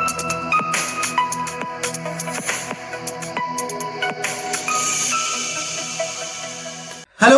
Hello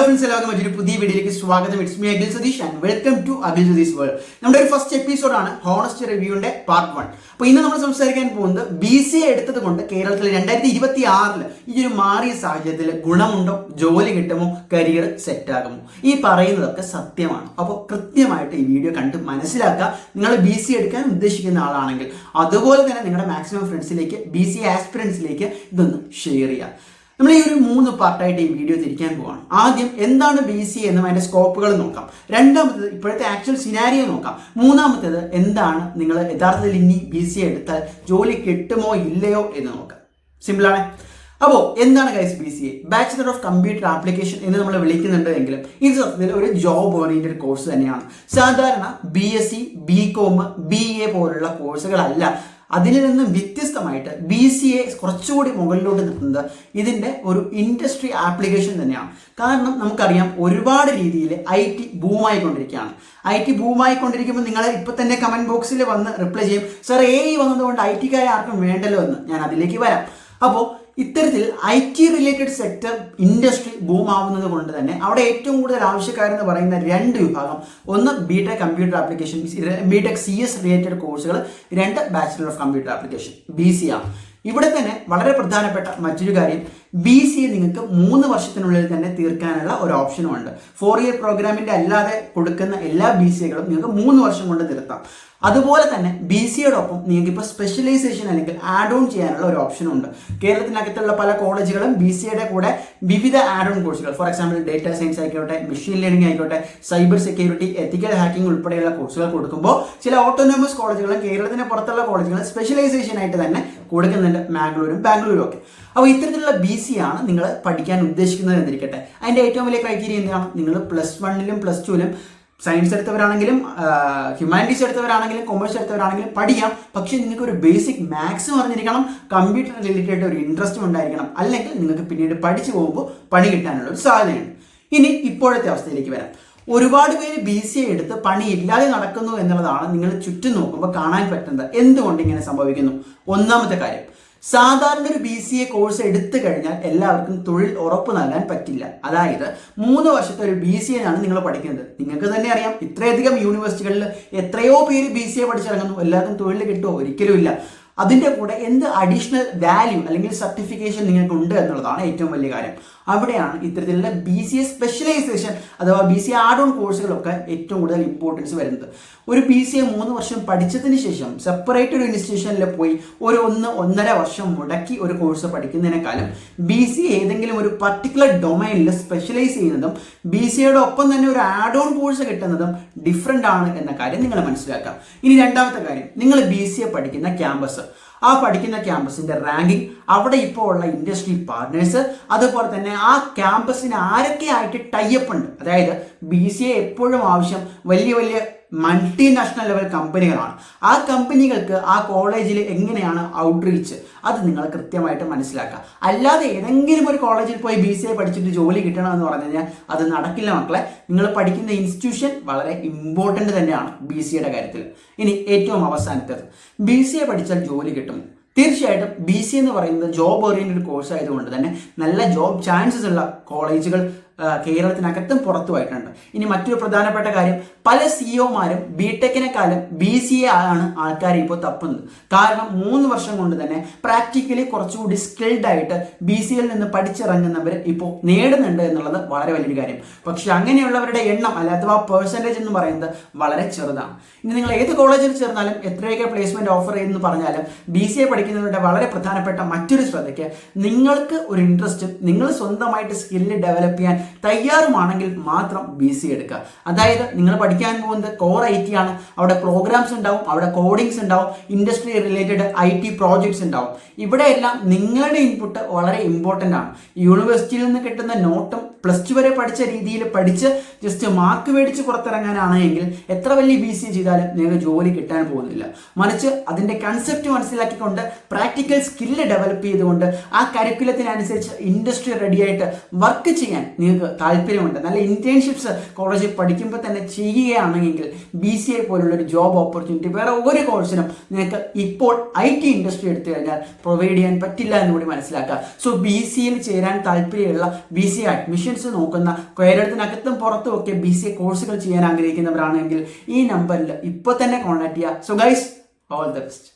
friends, എല്ലാവർക്കും മറ്റൊരു പുതിയ വീഡിയോയിലേക്ക് സ്വാഗതം. It's me Akhil Satheesh and welcome to Akhil Satheesh world. നമ്മുടെ ഒരു ഫസ്റ്റ് എപ്പിസോഡാണ് ഹോണസ്റ്റ് റിവ്യൂവിന്റെ പാർട്ട് 1. അപ്പോൾ ഇന്ന് നമ്മൾ സംസാരിക്കാൻ പോകുന്നത് BCA എടുത്തത് കൊണ്ട് കേരളത്തിൽ 2026 ഈ ഒരു മാറിയ സാഹചര്യത്തിൽ ഗുണമുണ്ടോ, ജോലി കിട്ടുമോ, കരിയർ സെറ്റാകുമോ, ഈ പറയുന്നതൊക്കെ സത്യമാണ്. അപ്പോൾ കൃത്യമായിട്ട് ഈ വീഡിയോ കണ്ട് മനസ്സിലാക്കുക. നിങ്ങൾ BCA എടുക്കാൻ ഉദ്ദേശിക്കുന്ന ആളാണെങ്കിൽ അതുപോലെ തന്നെ നിങ്ങളുടെ മാക്സിമം ഫ്രണ്ട്സിലേക്ക്, BCA ആസ്പിറൻസിലേക്ക് ഇതൊന്ന് ഷെയർ ചെയ്യുക. നമ്മൾ ഈ ഒരു 3 പാർട്ടായിട്ട് ഈ വീഡിയോ തിരിക്കാൻ പോവാണ്. ആദ്യം എന്താണ് BCA എന്നും അതിന്റെ സ്കോപ്പുകൾ നോക്കാം. രണ്ടാമത്തേത് ഇപ്പോഴത്തെ ആക്ച്വൽ സിനാരിയോ നോക്കാം. മൂന്നാമത്തേത് എന്താണ് നിങ്ങൾ യഥാർത്ഥത്തിൽ ഇനി BCA എടുത്താൽ ജോലി കിട്ടുമോ ഇല്ലയോ എന്ന് നോക്കാം. സിമ്പിളാണ്. അപ്പോൾ എന്താണ് guys BCA? Bachelor of computer application എന്ന് നമ്മൾ വിളിക്കുന്നുണ്ട് എങ്കിലും ഇത് സത്യത്തിൽ ഒരു ജോബ് ഓറിയന്റഡ് കോഴ്സ് തന്നെയാണ്. സാധാരണ BSc, BCom, BA പോലുള്ള കോഴ്സുകളല്ല. അതിൽ നിന്നും വ്യത്യസ്തമായിട്ട് BCA കുറച്ചുകൂടി മുകളിലോട്ട് നിൽക്കുന്നത് ഇതിൻ്റെ ഒരു ഇൻഡസ്ട്രി ആപ്ലിക്കേഷൻ തന്നെയാണ്. കാരണം നമുക്കറിയാം ഒരുപാട് രീതിയിൽ IT ബൂമായിക്കൊണ്ടിരിക്കുകയാണ്. IT ബൂമായിക്കൊണ്ടിരിക്കുമ്പോൾ നിങ്ങൾ ഇപ്പോൾ തന്നെ കമൻറ്റ് ബോക്സിൽ വന്ന് റിപ്ലൈ ചെയ്യും, സാർ AI വന്നതുകൊണ്ട് IT-ക്കാരെ ആർക്കും വേണ്ടല്ലോ എന്ന്. ഞാൻ അതിലേക്ക് വരാം. അപ്പോൾ ഇത്തരത്തിൽ IT related sector industry boom ആവുന്നത് കൊണ്ട് തന്നെ അവിടെ ഏറ്റവും കൂടുതൽ ആവശ്യക്കാരെന്ന് പറയുന്ന 2 വിഭാഗം, ഒന്ന് BTech computer application, BTech CS related കോഴ്സുകൾ, 2 bachelor of computer application BCA. ഇവിടെ തന്നെ വളരെ പ്രധാനപ്പെട്ട മറ്റൊരു കാര്യം, BCA നിങ്ങൾക്ക് 3 വർഷത്തിനുള്ളിൽ തന്നെ തീർക്കാനുള്ള ഒരു ഓപ്ഷനും ഉണ്ട്. 4 ഇയർ പ്രോഗ്രാമിൻ്റെ അല്ലാതെ കൊടുക്കുന്ന എല്ലാ BCAകളും നിങ്ങൾക്ക് 3 വർഷം കൊണ്ട് തീർത്താം. അതുപോലെ തന്നെ BCAയുടെ ഒപ്പം നിങ്ങൾക്ക് ഇപ്പോൾ സ്പെഷ്യലൈസേഷൻ അല്ലെങ്കിൽ ആഡ് ഓൺ ചെയ്യാനുള്ള ഒരു ഓപ്ഷനും ഉണ്ട്. കേരളത്തിനകത്തുള്ള പല കോളേജുകളും BCAയുടെ കൂടെ വിവിധ ആഡ് ഓൺ കോഴ്സുകൾ, ഫോർ എക്സാമ്പിൾ ഡേറ്റ സയൻസ് ആയിക്കോട്ടെ, മെഷീൻ ലേണിംഗ് ആയിക്കോട്ടെ, സൈബർ സെക്യൂരിറ്റി, എത്തിക്കൽ ഹാക്കിംഗ് ഉൾപ്പെടെയുള്ള കോഴ്സുകൾ കൊടുക്കുമ്പോൾ ചില ഓട്ടോണമസ് കോളേജുകളും കേരളത്തിന് പുറത്തുള്ള കോളേജുകളും സ്പെഷ്യലൈസേഷൻ ആയിട്ട് തന്നെ കൊടുക്കുന്നുണ്ട്, ബാംഗ്ലൂരും ഒക്കെ. അപ്പോൾ ഇത്തരത്തിലുള്ള BCA ആണ് നിങ്ങൾ പഠിക്കാൻ ഉദ്ദേശിക്കുന്നത് എന്നിരിക്കട്ടെ. അതിൻ്റെ ഏറ്റവും വലിയ ക്രൈറ്റീരിയ എന്താണ്? നിങ്ങൾ +1ലും +2ലും സയൻസ് എടുത്തവരാണെങ്കിലും ഹ്യൂമാനിറ്റീസ് എടുത്തവരാണെങ്കിലും കൊമേഴ്സ് എടുത്തവരാണെങ്കിലും പഠിക്കാം. പക്ഷേ നിങ്ങൾക്ക് ഒരു ബേസിക് മാത്സ് അറിഞ്ഞിരിക്കണം, കമ്പ്യൂട്ടർ റിലേറ്റഡ് ഒരു ഇൻട്രസ്റ്റും ഉണ്ടായിരിക്കണം. അല്ലെങ്കിൽ നിങ്ങൾക്ക് പിന്നീട് പഠിച്ചു പോകുമ്പോൾ പണി കിട്ടാനുള്ള ഒരു സാധ്യതയുണ്ട്. ഇനി ഇപ്പോഴത്തെ അവസ്ഥയിലേക്ക് വരാം. ഒരുപാട് പേര് BCA എടുത്ത് പണിയില്ലാതെ നടക്കുന്നു എന്നുള്ളതാണ് നിങ്ങൾ ചുറ്റും നോക്കുമ്പോൾ കാണാൻ പറ്റുന്നത്. എന്തുകൊണ്ട് ഇങ്ങനെ സംഭവിക്കുന്നു? ഒന്നാമത്തെ കാര്യം, സാധാരണ ഒരു BCA കോഴ്സ് എടുത്തു കഴിഞ്ഞാൽ എല്ലാവർക്കും തൊഴിൽ ഉറപ്പ് നൽകാൻ പറ്റില്ല. അതായത് 3 വർഷത്തെ ഒരു BCA ആണ് നിങ്ങൾ പഠിക്കുന്നത്. നിങ്ങൾക്ക് തന്നെ അറിയാം, ഇത്രയധികം യൂണിവേഴ്സിറ്റികളിൽ എത്രയോ പേര് BCA പഠിച്ചിറങ്ങുന്നു. എല്ലാവർക്കും തൊഴിൽ കിട്ടുമോ? ഒരിക്കലും ഇല്ല. അതിൻ്റെ കൂടെ എന്ത് അഡീഷണൽ വാല്യൂ അല്ലെങ്കിൽ സർട്ടിഫിക്കേഷൻ നിങ്ങൾക്ക് ഉണ്ട് എന്നുള്ളതാണ് ഏറ്റവും വലിയ കാര്യം. അവിടെയാണ് ഇത്തരത്തിലുള്ള BCA സ്പെഷ്യലൈസേഷൻ അഥവാ BCA ആഡ് ഓൺ കോഴ്സുകളൊക്കെ ഏറ്റവും കൂടുതൽ ഇമ്പോർട്ടൻസ് വരുന്നത്. ഒരു BCA 3 വർഷം പഠിച്ചതിന് ശേഷം സെപ്പറേറ്റ് ഒരു ഇൻസ്റ്റിറ്റ്യൂഷനിൽ പോയി ഒരു 1-1.5 വർഷം മുടക്കി ഒരു കോഴ്സ് പഠിക്കുന്നതിനേക്കാളും BCA ഏതെങ്കിലും ഒരു പർട്ടിക്കുലർ ഡൊമൈനിൽ സ്പെഷ്യലൈസ് ചെയ്യുന്നതും BCAയുടെ ഒപ്പം തന്നെ ഒരു ആഡ് ഓൺ കോഴ്സ് കിട്ടുന്നതും ഡിഫറെൻ്റ് ആണ് എന്ന കാര്യം നിങ്ങൾ മനസ്സിലാക്കാം. ഇനി രണ്ടാമത്തെ കാര്യം, നിങ്ങൾ BCA പഠിക്കുന്ന ക്യാമ്പസ്, ആ പഠിക്കുന്ന ക്യാമ്പസിൻ്റെ റാങ്കിങ്, അവിടെ ഇപ്പോൾ ഉള്ള ഇൻഡസ്ട്രി പാർട്ട്നേഴ്സ്, അതുപോലെ തന്നെ ആ ക്യാമ്പസിന് ആരൊക്കെ ആയിട്ട് ടൈപ്പ് ഉണ്ട്. അതായത് BCA എപ്പോഴും ആവശ്യം വലിയ വലിയ മൾട്ടിനാഷണൽ ലെവൽ കമ്പനികളാണ്. ആ കമ്പനികൾക്ക് ആ കോളേജിൽ എങ്ങനെയാണ് ഔട്ട്റീച്ച്, അത് നിങ്ങൾ കൃത്യമായിട്ട് മനസ്സിലാക്കുക. അല്ലാതെ ഏതെങ്കിലും ഒരു കോളേജിൽ പോയി BCA പഠിച്ചിട്ട് ജോലി കിട്ടണം എന്ന് പറഞ്ഞു കഴിഞ്ഞാൽ അത് നടക്കില്ല മക്കളെ. നിങ്ങൾ പഠിക്കുന്ന ഇൻസ്റ്റിറ്റ്യൂഷൻ വളരെ ഇമ്പോർട്ടൻ്റ് തന്നെയാണ് BCAയുടെ കാര്യത്തിൽ. ഇനി ഏറ്റവും അവസാനത്തേത്, BCA പഠിച്ചാൽ ജോലി കിട്ടും. തീർച്ചയായിട്ടും BCA എന്ന് പറയുന്നത് ജോബ് ഓറിയന്റഡ് കോഴ്സ് ആയതുകൊണ്ട് തന്നെ നല്ല ജോബ് ചാൻസസ് ഉള്ള കോളേജുകൾ കേരളത്തിനകത്തും പുറത്തുമായിട്ടുണ്ട്. ഇനി മറ്റൊരു പ്രധാനപ്പെട്ട കാര്യം, പല CEOമാരും BTechനെക്കാളും BCA ആണ് ആൾക്കാരെ ഇപ്പോൾ തപ്പുന്നത്. കാരണം 3 വർഷം കൊണ്ട് തന്നെ പ്രാക്ടിക്കലി കുറച്ചുകൂടി സ്കിൽഡ് ആയിട്ട് BCAയിൽ നിന്ന് പഠിച്ചിറങ്ങുന്നവർ ഇപ്പോൾ നേടുന്നുണ്ട് എന്നുള്ളത് വളരെ വലിയൊരു കാര്യം. പക്ഷെ അങ്ങനെയുള്ളവരുടെ എണ്ണം അഥവാ പെർസെൻറ്റേജ് എന്ന് പറയുന്നത് വളരെ ചെറുതാണ്. ഇനി നിങ്ങൾ ഏത് കോളേജിൽ ചേർന്നാലും എത്രയൊക്കെ പ്ലേസ്മെന്റ് ഓഫർ ചെയ്യുമെന്ന് പറഞ്ഞാലും BCA പഠിക്കുന്നവരുടെ വളരെ പ്രധാനപ്പെട്ട മറ്റൊരു ശ്രദ്ധയ്ക്ക്, നിങ്ങൾക്ക് ഒരു ഇൻട്രസ്റ്റും നിങ്ങൾ സ്വന്തമായിട്ട് സ്കില്ല് ഡെവലപ്പ് ചെയ്യാൻ തയ്യാറുമാണെങ്കിൽ മാത്രം BCA എടുക്കുക. അതായത് നിങ്ങൾ പഠിക്കാൻ പോകുന്നത് കോർ IT ആണ്. അവിടെ പ്രോഗ്രാംസ് ഉണ്ടാവും, അവിടെ കോഡിങ്സ് ഉണ്ടാവും, ഇൻഡസ്ട്രി റിലേറ്റഡ് IT പ്രോജക്ട്സ് ഉണ്ടാവും. ഇവിടെയെല്ലാം നിങ്ങളുടെ ഇൻപുട്ട് വളരെ ഇമ്പോർട്ടൻ്റ് ആണ്. യൂണിവേഴ്സിറ്റിയിൽ നിന്ന് കിട്ടുന്ന നോട്ടും +2 വരെ പഠിച്ച രീതിയിൽ പഠിച്ച് ജസ്റ്റ് മാർക്ക് മേടിച്ച് പുറത്തിറങ്ങാനാണെങ്കിൽ എത്ര വലിയ BCA ചെയ്താലും നിങ്ങൾക്ക് ജോലി കിട്ടാൻ പോകുന്നില്ല. മറിച്ച് അതിൻ്റെ കൺസെപ്റ്റ് മനസ്സിലാക്കിക്കൊണ്ട് പ്രാക്ടിക്കൽ സ്കില്ല് ഡെവലപ്പ് ചെയ്തുകൊണ്ട് ആ കരിക്കുലത്തിനനുസരിച്ച് ഇൻഡസ്ട്രി റെഡിയായിട്ട് വർക്ക് ചെയ്യാൻ നിങ്ങൾക്ക് നിങ്ങൾക്ക് താല്പര്യമുണ്ട്, നല്ല ഇന്റേൺഷിപ്സ് കോളേജിൽ പഠിക്കുമ്പോൾ തന്നെ ചെയ്യുകയാണെങ്കിൽ BCA പോലുള്ള ഒരു ജോബ് ഓപ്പർച്യൂണിറ്റി വേറെ ഒരു കോഴ്സിനും നിങ്ങൾക്ക് ഇപ്പോൾ IT ഇൻഡസ്ട്രി എടുത്തു കഴിഞ്ഞാൽ പ്രൊവൈഡ് ചെയ്യാൻ പറ്റില്ല എന്നുകൂടി മനസ്സിലാക്കുക. സോ BCAയിൽ ചേരാൻ താല്പര്യമുള്ള BCA അഡ്മിഷൻസ് നോക്കുന്ന കേരളത്തിനകത്തും പുറത്തും ഒക്കെ BCA കോഴ്സുകൾ ചെയ്യാൻ ആഗ്രഹിക്കുന്നവരാണെങ്കിൽ ഈ നമ്പറിൽ ഇപ്പോൾ തന്നെ കോൺടാക്ട് ചെയ്യുക. So guys, all the best.